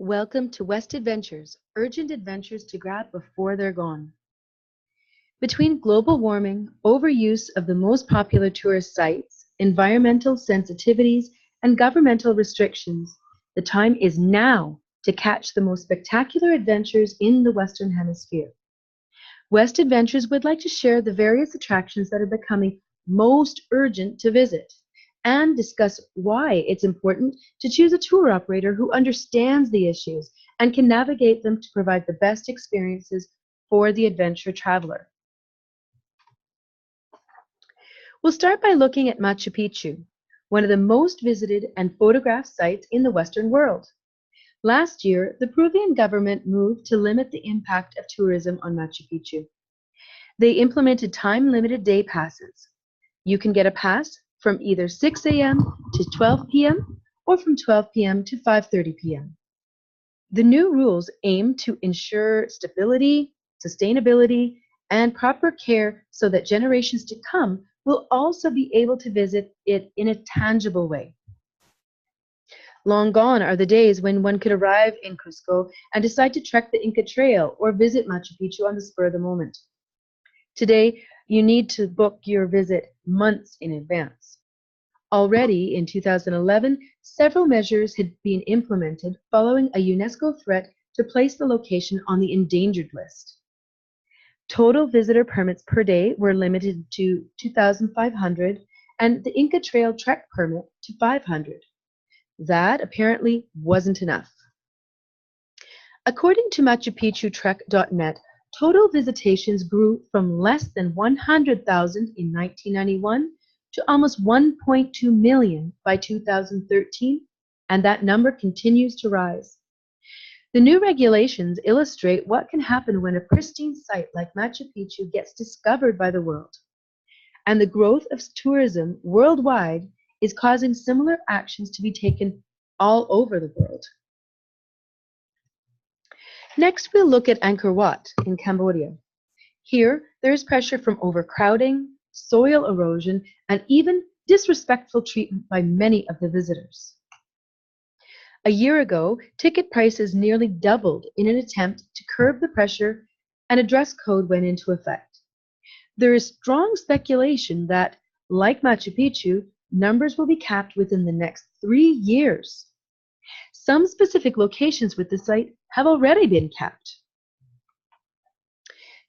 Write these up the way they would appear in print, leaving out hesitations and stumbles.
Welcome to West Adventures, urgent adventures to grab before they're gone. Between global warming, overuse of the most popular tourist sites, environmental sensitivities, and governmental restrictions, the time is now to catch the most spectacular adventures in the Western Hemisphere. West Adventures would like to share the various attractions that are becoming most urgent to visit and discuss why it's important to choose a tour operator who understands the issues and can navigate them to provide the best experiences for the adventure traveler. We'll start by looking at Machu Picchu, one of the most visited and photographed sites in the Western world. Last year, the Peruvian government moved to limit the impact of tourism on Machu Picchu. They implemented time-limited day passes. You can get a pass from either 6 a.m. to 12 p.m. or from 12 p.m. to 5:30 p.m. The new rules aim to ensure stability, sustainability, and proper care so that generations to come will also be able to visit it in a tangible way. Long gone are the days when one could arrive in Cusco and decide to trek the Inca Trail or visit Machu Picchu on the spur of the moment. Today, you need to book your visit months in advance. Already in 2011, several measures had been implemented following a UNESCO threat to place the location on the endangered list. Total visitor permits per day were limited to 2,500 and the Inca Trail trek permit to 500. That apparently wasn't enough. According to MachuPicchuTrek.net, total visitations grew from less than 100,000 in 1991 to almost 1.2 million by 2013, and that number continues to rise. The new regulations illustrate what can happen when a pristine site like Machu Picchu gets discovered by the world. And the growth of tourism worldwide is causing similar actions to be taken all over the world. Next, we'll look at Angkor Wat in Cambodia. Here, there is pressure from overcrowding, soil erosion, and even disrespectful treatment by many of the visitors. A year ago, ticket prices nearly doubled in an attempt to curb the pressure, and a dress code went into effect. There is strong speculation that, like Machu Picchu, numbers will be capped within the next 3 years. Some specific locations with the site have already been capped.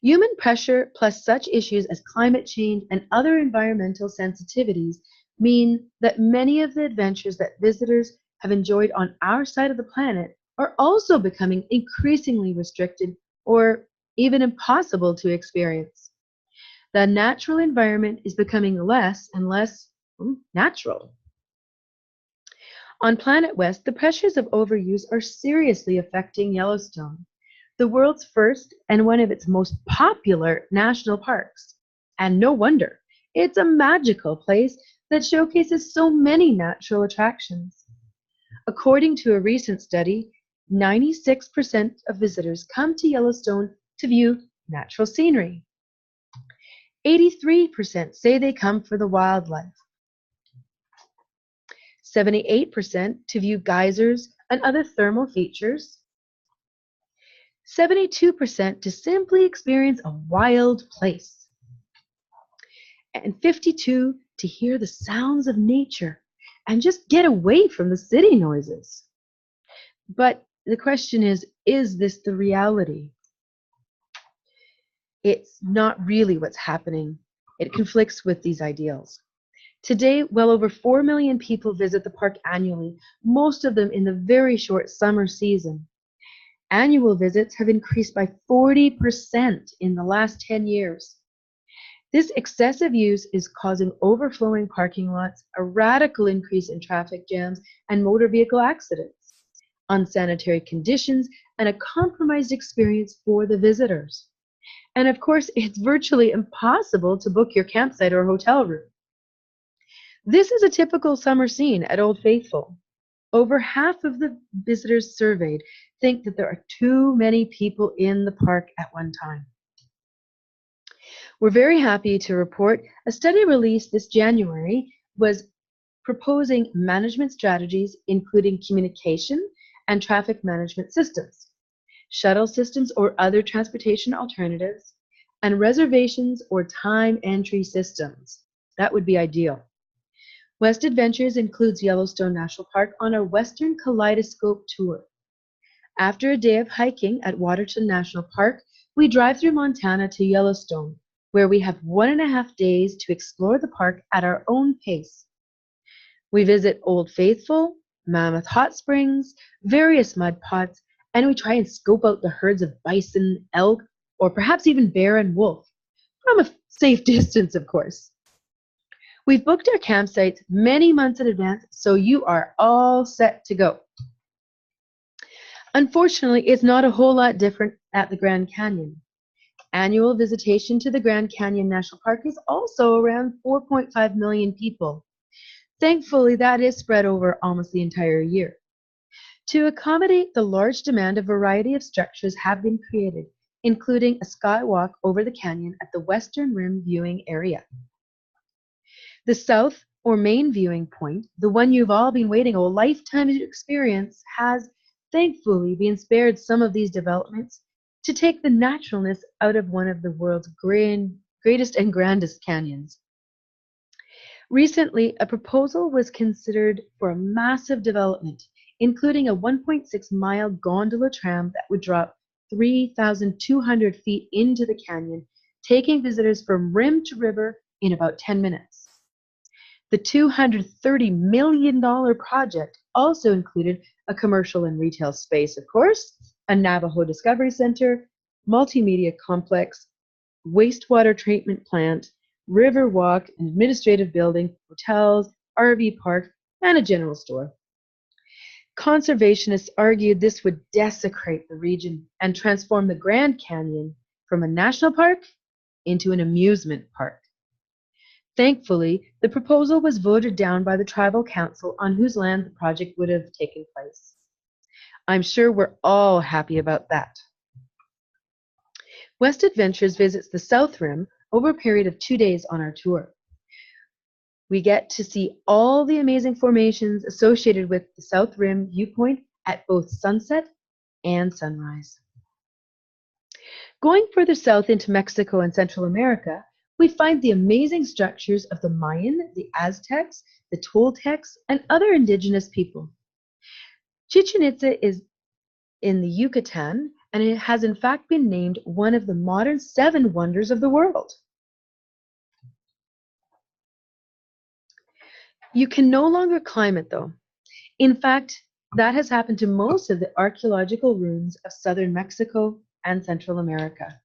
Human pressure plus such issues as climate change and other environmental sensitivities mean that many of the adventures that visitors have enjoyed on our side of the planet are also becoming increasingly restricted or even impossible to experience. The natural environment is becoming less and less natural. On Planet West, the pressures of overuse are seriously affecting Yellowstone, the world's first and one of its most popular national parks. And no wonder, it's a magical place that showcases so many natural attractions. According to a recent study, 96% of visitors come to Yellowstone to view natural scenery. 83% say they come for the wildlife. 78% to view geysers and other thermal features. 72% to simply experience a wild place. And 52% to hear the sounds of nature and just get away from the city noises. But the question is this the reality? It's not really what's happening. It conflicts with these ideals. Today, well over 4 million people visit the park annually, most of them in the very short summer season. Annual visits have increased by 40% in the last 10 years. This excessive use is causing overflowing parking lots, a radical increase in traffic jams and motor vehicle accidents, unsanitary conditions, and a compromised experience for the visitors. And of course, it's virtually impossible to book your campsite or hotel room. This is a typical summer scene at Old Faithful. Over half of the visitors surveyed think that there are too many people in the park at one time. We're very happy to report a study released this January was proposing management strategies including communication and traffic management systems, shuttle systems or other transportation alternatives, and reservations or time entry systems. That would be ideal. West Adventures includes Yellowstone National Park on our Western Kaleidoscope tour. After a day of hiking at Waterton National Park, we drive through Montana to Yellowstone, where we have 1.5 days to explore the park at our own pace. We visit Old Faithful, Mammoth Hot Springs, various mud pots, and we try and scope out the herds of bison, elk, or perhaps even bear and wolf, from a safe distance, of course. We've booked our campsites many months in advance, so you are all set to go. Unfortunately, it's not a whole lot different at the Grand Canyon. Annual visitation to the Grand Canyon National Park is also around 4.5 million people. Thankfully, that is spread over almost the entire year. To accommodate the large demand, a variety of structures have been created, including a skywalk over the canyon at the Western Rim viewing area. The south or main viewing point, the one you've all been waiting a lifetime to experience, has thankfully been spared some of these developments to take the naturalness out of one of the world's greatest and grandest canyons. Recently, a proposal was considered for a massive development, including a 1.6-mile gondola tram that would drop 3,200 feet into the canyon, taking visitors from rim to river in about 10 minutes. The $230 million project also included a commercial and retail space, of course, a Navajo Discovery Center, multimedia complex, wastewater treatment plant, river walk, an administrative building, hotels, RV park, and a general store. Conservationists argued this would desecrate the region and transform the Grand Canyon from a national park into an amusement park. Thankfully, the proposal was voted down by the tribal council on whose land the project would have taken place. I'm sure we're all happy about that. West Adventures visits the South Rim over a period of 2 days on our tour. We get to see all the amazing formations associated with the South Rim viewpoint at both sunset and sunrise. Going further south into Mexico and Central America, we find the amazing structures of the Mayan, the Aztecs, the Toltecs, and other indigenous people. Chichen Itza is in the Yucatan, and it has in fact been named one of the modern 7 wonders of the world. You can no longer climb it, though. In fact, that has happened to most of the archaeological ruins of southern Mexico and Central America.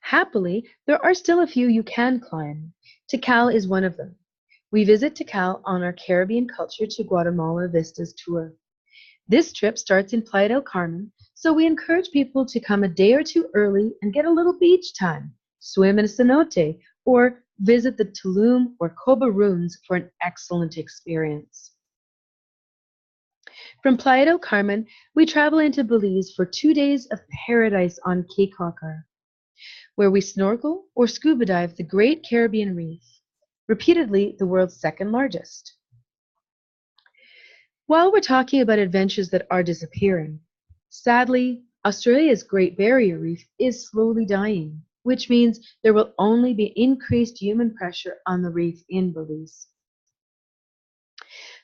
Happily, there are still a few you can climb. Tikal is one of them. We visit Tikal on our Caribbean Culture to Guatemala Vistas tour. This trip starts in Playa del Carmen, so we encourage people to come a day or 2 early and get a little beach time, swim in a cenote, or visit the Tulum or Coba ruins for an excellent experience. From Playa del Carmen, we travel into Belize for 2 days of paradise on Cape Cocar, where we snorkel or scuba dive the Great Caribbean Reef, repeatedly the world's 2nd largest. While we're talking about adventures that are disappearing, sadly, Australia's Great Barrier Reef is slowly dying, which means there will only be increased human pressure on the reef in Belize.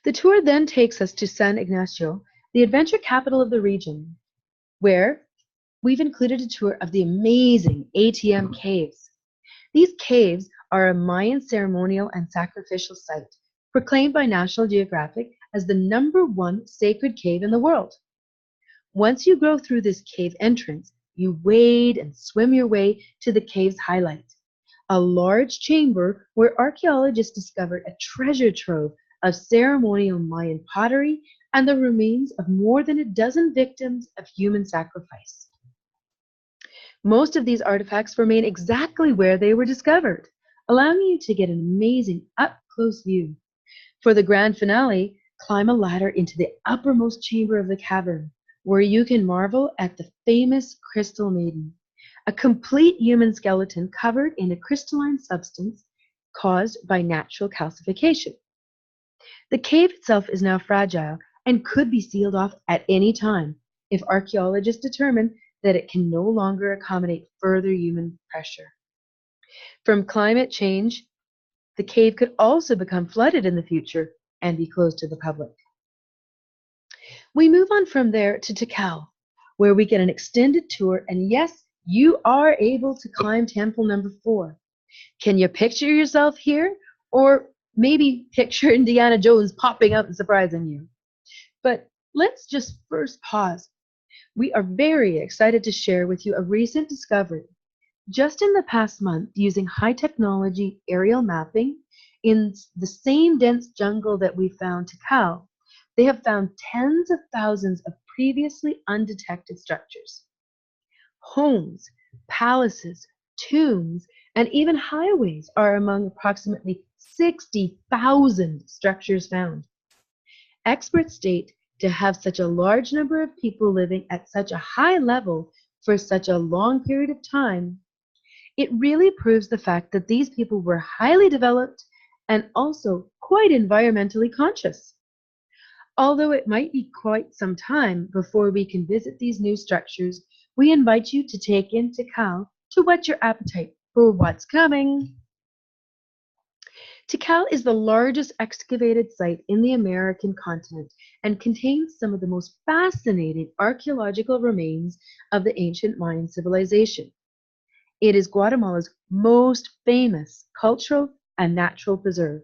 The tour then takes us to San Ignacio, the adventure capital of the region, where we've included a tour of the amazing ATM caves. These caves are a Mayan ceremonial and sacrificial site, proclaimed by National Geographic as the #1 sacred cave in the world. Once you go through this cave entrance, you wade and swim your way to the cave's highlight, a large chamber where archaeologists discovered a treasure trove of ceremonial Mayan pottery and the remains of more than a dozen victims of human sacrifice. Most of these artifacts remain exactly where they were discovered, allowing you to get an amazing up-close view. For the grand finale, climb a ladder into the uppermost chamber of the cavern, where you can marvel at the famous Crystal Maiden, a complete human skeleton covered in a crystalline substance caused by natural calcification. The cave itself is now fragile and could be sealed off at any time if archaeologists determine that it can no longer accommodate further human pressure. From climate change, the cave could also become flooded in the future and be closed to the public. We move on from there to Tikal, where we get an extended tour, and yes, you are able to climb temple number 4. Can you picture yourself here? Or maybe picture Indiana Jones popping up and surprising you. But let's just first pause. We are very excited to share with you a recent discovery. Just in the past month, using high technology aerial mapping in the same dense jungle that we found Tikal, they have found tens of thousands of previously undetected structures. Homes, palaces, tombs, and even highways are among approximately 60,000 structures found. Experts state to have such a large number of people living at such a high level for such a long period of time, it really proves the fact that these people were highly developed and also quite environmentally conscious. Although it might be quite some time before we can visit these new structures, we invite you to take in Tikal to whet your appetite for what's coming. Tikal is the largest excavated site in the American continent and contains some of the most fascinating archaeological remains of the ancient Mayan civilization. It is Guatemala's most famous cultural and natural preserve.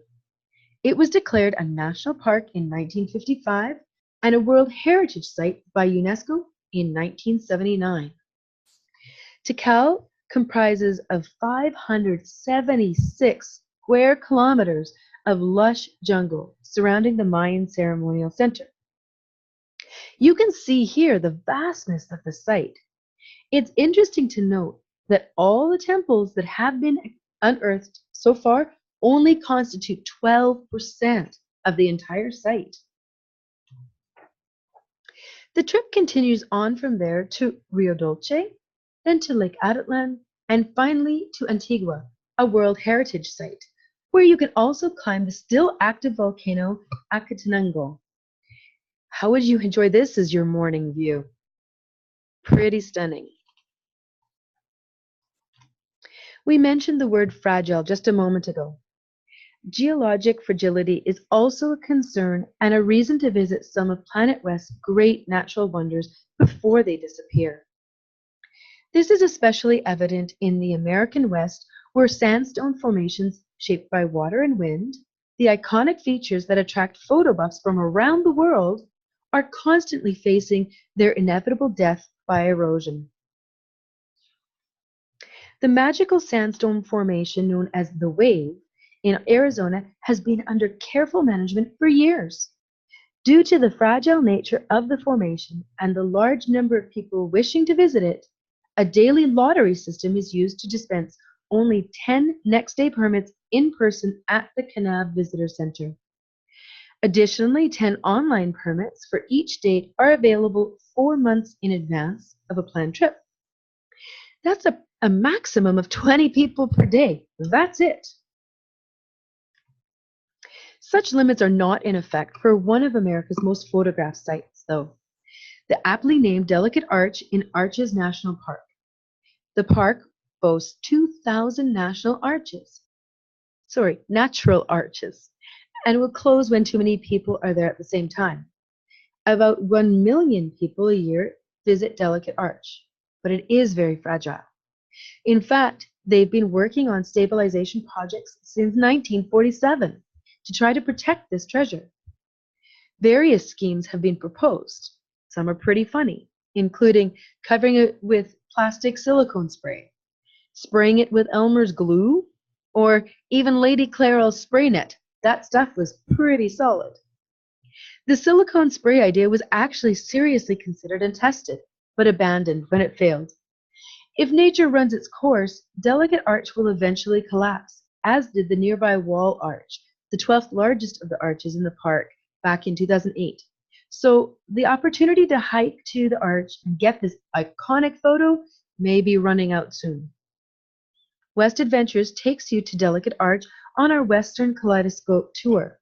It was declared a national park in 1955 and a World Heritage Site by UNESCO in 1979. Tikal comprises of 576 square kilometers of lush jungle surrounding the Mayan ceremonial center. You can see here the vastness of the site. It's interesting to note that all the temples that have been unearthed so far only constitute 12% of the entire site. The trip continues on from there to Rio Dolce, then to Lake Atitlan, and finally to Antigua, a World Heritage Site, where you can also climb the still active volcano Acatenango. How would you enjoy this as your morning view? Pretty stunning. We mentioned the word fragile just a moment ago. Geologic fragility is also a concern and a reason to visit some of Planet West's great natural wonders before they disappear. This is especially evident in the American West, where sandstone formations shaped by water and wind, the iconic features that attract photo buffs from around the world, are constantly facing their inevitable death by erosion. The magical sandstone formation known as the Wave in Arizona has been under careful management for years. Due to the fragile nature of the formation and the large number of people wishing to visit it, a daily lottery system is used to dispense only 10 next-day permits in person at the Kanab Visitor Center. Additionally, 10 online permits for each date are available 4 months in advance of a planned trip. That's a maximum of 20 people per day. That's it. Such limits are not in effect for one of America's most photographed sites, though, the aptly named Delicate Arch in Arches National Park. The park boasts 2,000 natural arches, and will close when too many people are there at the same time. About 1 million people a year visit Delicate Arch, but it is very fragile. In fact, they've been working on stabilization projects since 1947 to try to protect this treasure. Various schemes have been proposed. Some are pretty funny, including covering it with plastic silicone spray, spraying it with Elmer's glue, or even Lady Clairol's spray net. That stuff was pretty solid. The silicone spray idea was actually seriously considered and tested, but abandoned when it failed. If nature runs its course, Delicate Arch will eventually collapse, as did the nearby Wall Arch, the 12th largest of the arches in the park, back in 2008. So the opportunity to hike to the arch and get this iconic photo may be running out soon. West Adventures takes you to Delicate Arch on our Western Kaleidoscope tour.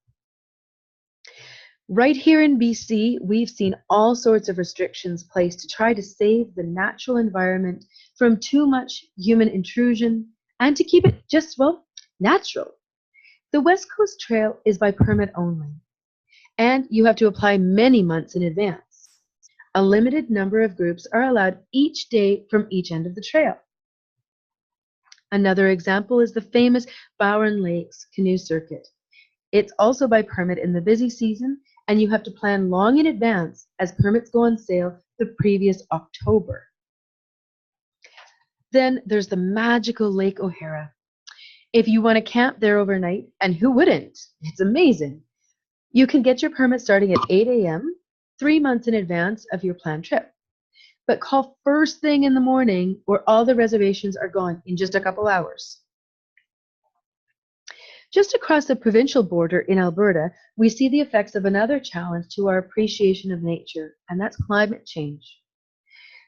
Right here in BC, we've seen all sorts of restrictions placed to try to save the natural environment from too much human intrusion and to keep it just, well, natural. The West Coast Trail is by permit only, and you have to apply many months in advance. A limited number of groups are allowed each day from each end of the trail. Another example is the famous Bowron Lakes canoe circuit. It's also by permit in the busy season, and you have to plan long in advance as permits go on sale the previous October. Then there's the magical Lake O'Hara. If you want to camp there overnight, and who wouldn't? It's amazing. You can get your permit starting at 8 a.m., 3 months in advance of your planned trip. But call first thing in the morning or all the reservations are gone in just a couple hours. Just across the provincial border in Alberta, we see the effects of another challenge to our appreciation of nature, and that's climate change.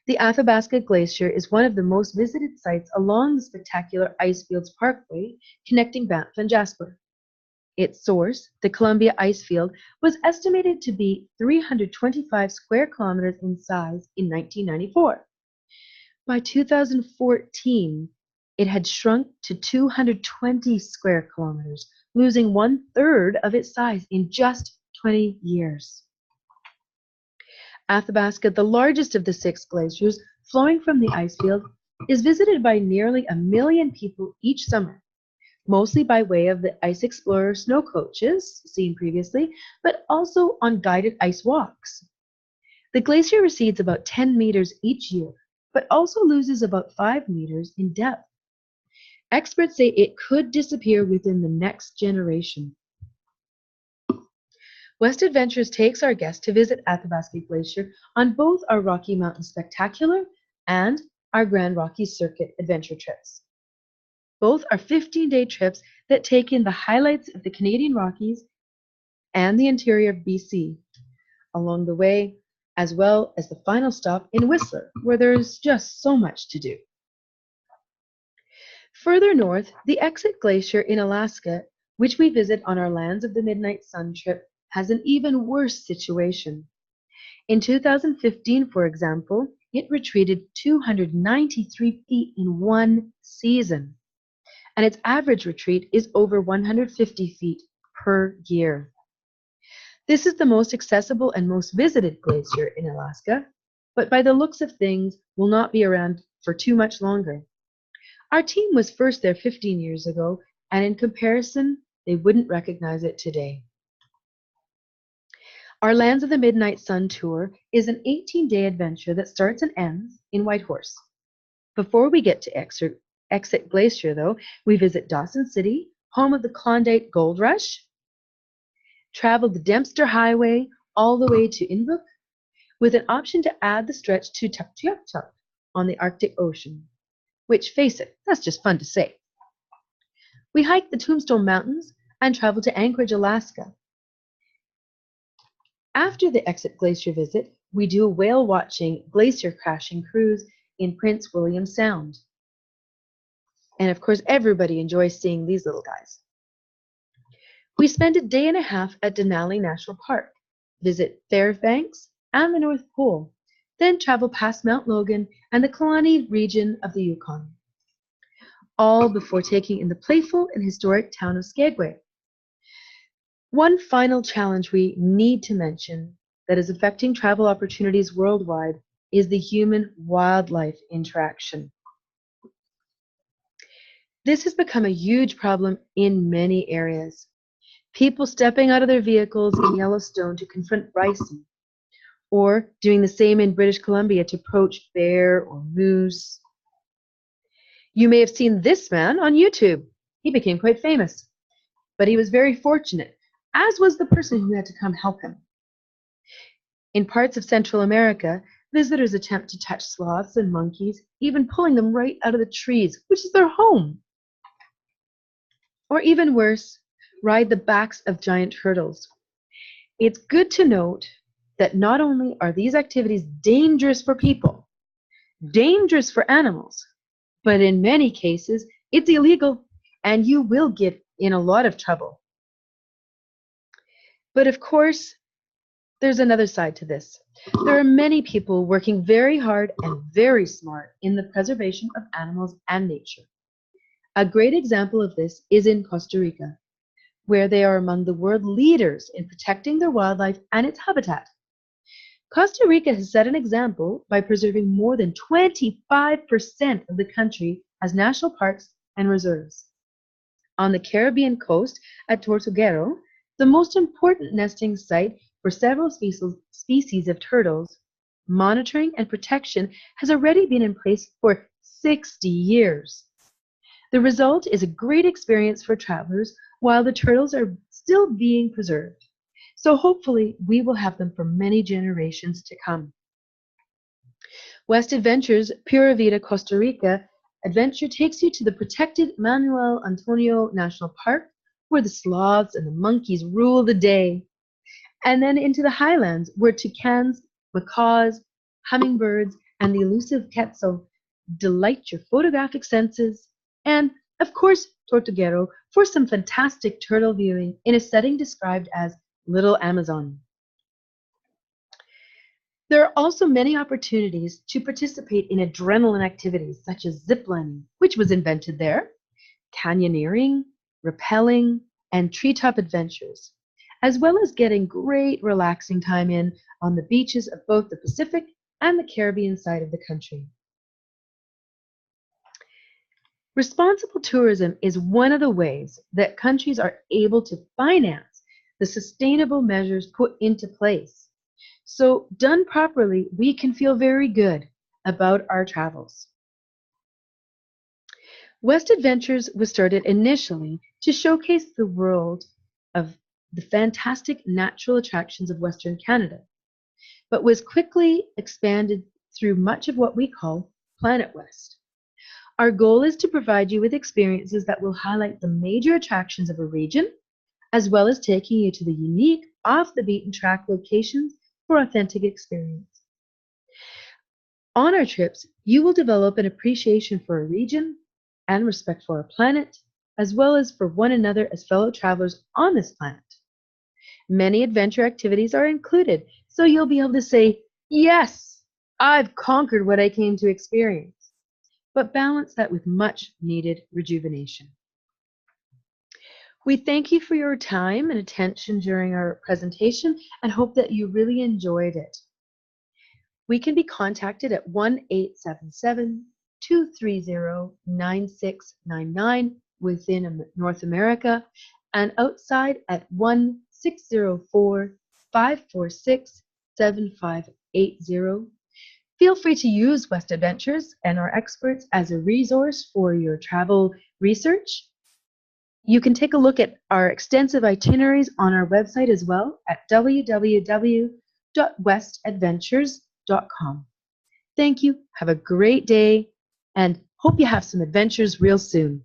The Athabasca Glacier is one of the most visited sites along the spectacular Icefields Parkway connecting Banff and Jasper. Its source, the Columbia Icefield, was estimated to be 325 square kilometers in size in 1994. By 2014, it had shrunk to 220 square kilometers, losing 1/3 of its size in just 20 years. Athabasca, the largest of the 6 glaciers flowing from the icefield, is visited by nearly 1 million people each summer, mostly by way of the Ice Explorer snow coaches seen previously, but also on guided ice walks. The glacier recedes about 10 meters each year, but also loses about 5 meters in depth. Experts say it could disappear within the next generation. West Adventures takes our guests to visit Athabasca Glacier on both our Rocky Mountain Spectacular and our Grand Rockies Circuit adventure trips. Both are 15-day trips that take in the highlights of the Canadian Rockies and the interior of BC along the way, as well as the final stop in Whistler, where there's just so much to do. Further north, the Exit Glacier in Alaska, which we visit on our Lands of the Midnight Sun trip, has an even worse situation. In 2015, for example, it retreated 293 feet in one season, and its average retreat is over 150 feet per year. This is the most accessible and most visited glacier in Alaska, but by the looks of things will not be around for too much longer. Our team was first there 15 years ago, and in comparison, they wouldn't recognize it today. Our Lands of the Midnight Sun tour is an 18-day adventure that starts and ends in Whitehorse. Before we get to Exit Glacier, though, we visit Dawson City, home of the Klondike Gold Rush, travel the Dempster Highway all the way to Inuvik, with an option to add the stretch to Tuktoyaktuk on the Arctic Ocean, which, face it, that's just fun to say. We hike the Tombstone Mountains and travel to Anchorage, Alaska. After the Exit Glacier visit, we do a whale-watching, glacier-crashing cruise in Prince William Sound. And of course, everybody enjoys seeing these little guys. We spend a day and a half at Denali National Park, visit Fairbanks and the North Pole, then travel past Mount Logan and the Killarney region of the Yukon, all before taking in the playful and historic town of Skagway. One final challenge we need to mention that is affecting travel opportunities worldwide is the human-wildlife interaction. This has become a huge problem in many areas. People stepping out of their vehicles in Yellowstone to confront bison, or doing the same in British Columbia to poach bear or moose. You may have seen this man on YouTube. He became quite famous, but he was very fortunate, as was the person who had to come help him. In parts of Central America, visitors attempt to touch sloths and monkeys, even pulling them right out of the trees, which is their home. Or even worse, ride the backs of giant turtles. It's good to note that not only are these activities dangerous for people, dangerous for animals, but in many cases, it's illegal and you will get in a lot of trouble. But of course, There's another side to this. There are many people working very hard and very smart in the preservation of animals and nature. A great example of this is in Costa Rica, where they are among the world leaders in protecting their wildlife and its habitat. Costa Rica has set an example by preserving more than 25% of the country as national parks and reserves. On the Caribbean coast at Tortuguero, the most important nesting site for several species of turtles, monitoring and protection has already been in place for 60 years. The result is a great experience for travelers while the turtles are still being preserved. So hopefully we will have them for many generations to come. West Adventures Pura Vida Costa Rica adventure takes you to the protected Manuel Antonio National Park, where the sloths and the monkeys rule the day, and then into the highlands, where toucans, macaws, hummingbirds, and the elusive quetzal delight your photographic senses, and of course Tortuguero for some fantastic turtle viewing in a setting described as Little Amazon. There are also many opportunities to participate in adrenaline activities such as ziplining, which was invented there, canyoneering, rappelling, and treetop adventures, as well as getting great relaxing time in on the beaches of both the Pacific and the Caribbean side of the country. Responsible tourism is one of the ways that countries are able to finance the sustainable measures put into place. So, done properly, we can feel very good about our travels. West Adventures was started initially to showcase the world of the fantastic natural attractions of Western Canada, but was quickly expanded through much of what we call Planet West. Our goal is to provide you with experiences that will highlight the major attractions of a region, as well as taking you to the unique, off-the-beaten-track locations for authentic experience. On our trips, you will develop an appreciation for a region and respect for our planet, as well as for one another as fellow travelers on this planet. Many adventure activities are included, so you'll be able to say, yes, I've conquered what I came to experience, but balance that with much needed rejuvenation. We thank you for your time and attention during our presentation and hope that you really enjoyed it. We can be contacted at 1-877-230-9699 within North America and outside at 1-604-546-7580. Feel free to use West Adventures and our experts as a resource for your travel research. You can take a look at our extensive itineraries on our website as well at www.westadventures.com. Thank you, have a great day, and hope you have some adventures real soon.